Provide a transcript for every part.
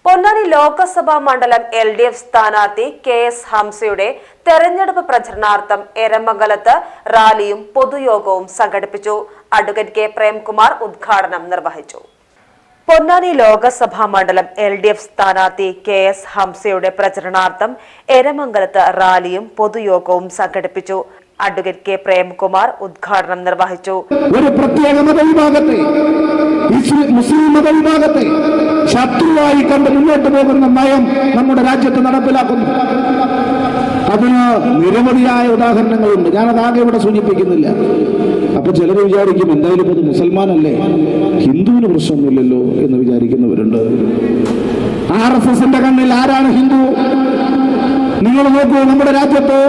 പൊന്നാനി ലോക്സഭാ മണ്ഡലം LDF സ്ഥാനാർത്ഥി KS ഹംസയുടെ തെരഞ്ഞെടുപ്പ് പ്രചരണാർത്ഥം എരമംഗലത്ത് റാലിയും പൊതുയോഗവും സംഘടിപ്പിച്ചു. അഡ്വക്കേറ്റ് K പ്രേംകുമാർ ഉദ്ഘാടനം നിർവഹിച്ചു. പൊന്നാനി ലോക്സഭാ മണ്ഡലം LDF സ്ഥാനാർത്ഥി KS ഹംസയുടെ പ്രചരണാർത്ഥം എരമംഗലത്ത് റാലിയും പൊതുയോഗവും സംഘടിപ്പിച്ചു. അഡ്വക്കേറ്റ് K പ്രേംകുമാർ ഉദ്ഘാടനം നിർവഹിച്ചു. ഒരു പ്രത്യേക മതവിഭാഗത്തെ മുസ്ലിം മതവിഭാഗത്തെ ശത്രുവായി കണ്ട് മുന്നോട്ട് പോകുന്ന നയം നമ്മുടെ രാജ്യത്ത് നടപ്പിലാക്കുന്നു. അതിന് നിരവധിയായ ഉദാഹരണങ്ങളുണ്ട്. ഞാനതാകെ ഇവിടെ സൂചിപ്പിക്കുന്നില്ല. അപ്പൊ ചിലർ വിചാരിക്കും എന്തായാലും ഇപ്പൊ മുസൽമാനല്ലേ, ഹിന്ദുവിന് പ്രശ്നമൊന്നുമില്ലല്ലോ എന്ന് വിചാരിക്കുന്നവരുണ്ട്. RSSന്റെ കണ്ണിൽ ആരാണ് ഹിന്ദു? നിങ്ങൾ നോക്കൂ, നമ്മുടെ രാജ്യത്ത്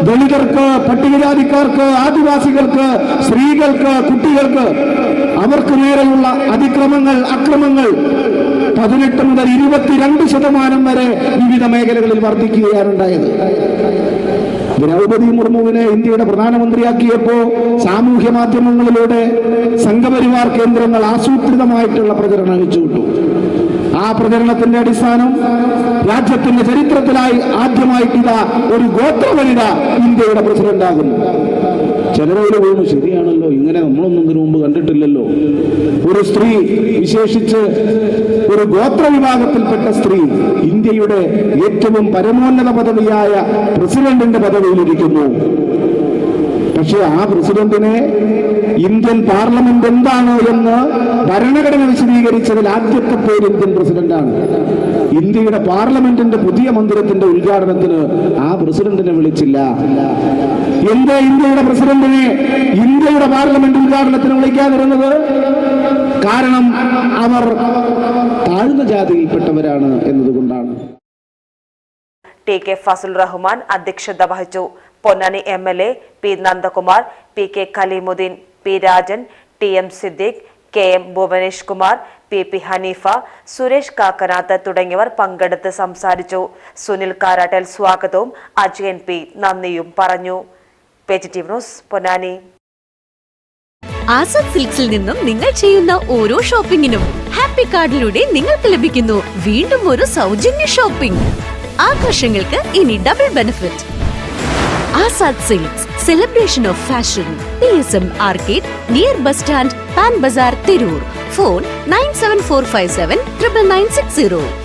ദളിതർക്ക്, പട്ടികജാതിക്കാർക്ക്, ആദിവാസികൾക്ക്, സ്ത്രീകൾക്ക്, കുട്ടികൾക്ക് അവർക്ക് നേരെയുള്ള അതിക്രമങ്ങൾ, അക്രമങ്ങൾ 18 മുതൽ 22% വരെ വിവിധ മേഖലകളിൽ വർദ്ധിക്കുകയാണുണ്ടായത്. ദ്രൗപദി മുർമുവിനെ ഇന്ത്യയുടെ പ്രധാനമന്ത്രിയാക്കിയപ്പോ സാമൂഹ്യ മാധ്യമങ്ങളിലൂടെ സംഘപരിവാർ കേന്ദ്രങ്ങൾ ആസൂത്രിതമായിട്ടുള്ള പ്രചരണം അഴിച്ചുവിട്ടു. ആ പ്രചരണത്തിന്റെ അടിസ്ഥാനം രാജ്യത്തിന്റെ ചരിത്രത്തിലായി ആദ്യമായിട്ടിതാ ഒരു ഗോത്രവനിത ഇന്ത്യയുടെ പ്രസിഡന്റാകുന്നു. ചിലരോട് വീണു, ശരിയാണല്ലോ, ഇങ്ങനെ നമ്മളൊന്നും ഇതിനു മുമ്പ് കണ്ടിട്ടില്ലല്ലോ. ഒരു സ്ത്രീ, വിശേഷിച്ച് ഒരു ഗോത്രവിഭാഗത്തിൽപ്പെട്ട സ്ത്രീ ഇന്ത്യയുടെ ഏറ്റവും പരമോന്നത പദവിയായ പ്രസിഡന്റിന്റെ പദവിയിലിരിക്കുന്നു. പക്ഷെ ആ പ്രസിഡന്റിനെ ഇന്ത്യൻ പാർലമെന്റ് എന്താണ് എന്ന് ഭരണഘടന വിശദീകരിച്ചതിൽ ആദ്യത്തെ പേര് ഇന്ത്യൻ പ്രസിഡന്റാണ്. ഇന്ത്യയുടെ പാർലമെന്റിന്റെ പുതിയ മന്ദിരത്തിന്റെ ഉദ്ഘാടനത്തിന് ആ പ്രസിഡന്റിനെ വിളിച്ചില്ല. എന്താ ഇന്ത്യയുടെ പ്രസിഡന്റിനെ ഇന്ത്യയുടെ പാർലമെന്റ് ഉദ്ഘാടനത്തിന് വിളിക്കാതിരുന്നത്? കാരണം അവർ താഴ്ന്ന ജാതിയിൽപ്പെട്ടവരാണ് എന്നതുകൊണ്ടാണ്. TK ഫസൽ റഹ്മാൻ അധ്യക്ഷത വഹിച്ചു. Ponnani MLA P Nandakumar, PK Kaleemuddin, P Rajan, TM Siddique, KM Bhuvanesh Kumar, PP Haneefa, Suresh Kakkanath തുടങ്ങിയവർ പങ്കെടുത്ത് സംസാരിച്ചു. സുനിൽ കാരാട്ടൽ സ്വാഗതവും അജയൻ P നന്ദിയും പറഞ്ഞു. PGTV news Ponnani. ആസാദ് സിൽക്സിൽ നിന്നും നിങ്ങൾ ചെയ്യുന്ന ഓരോ ഷോപ്പിംഗിനും ഹാപ്പി കാർഡിലൂടെ നിങ്ങൾക്ക് ലഭിക്കുന്നു വീണ്ടും ഒരു സൗജന്യ ഷോപ്പിംഗ്. ആഘോഷങ്ങൾക്ക് ഇനി double benefit. Azad silks, celebration of fashion. PSM Arcade, near bus stand, Pan Bazaar, Tirur. Phone 97457 99960.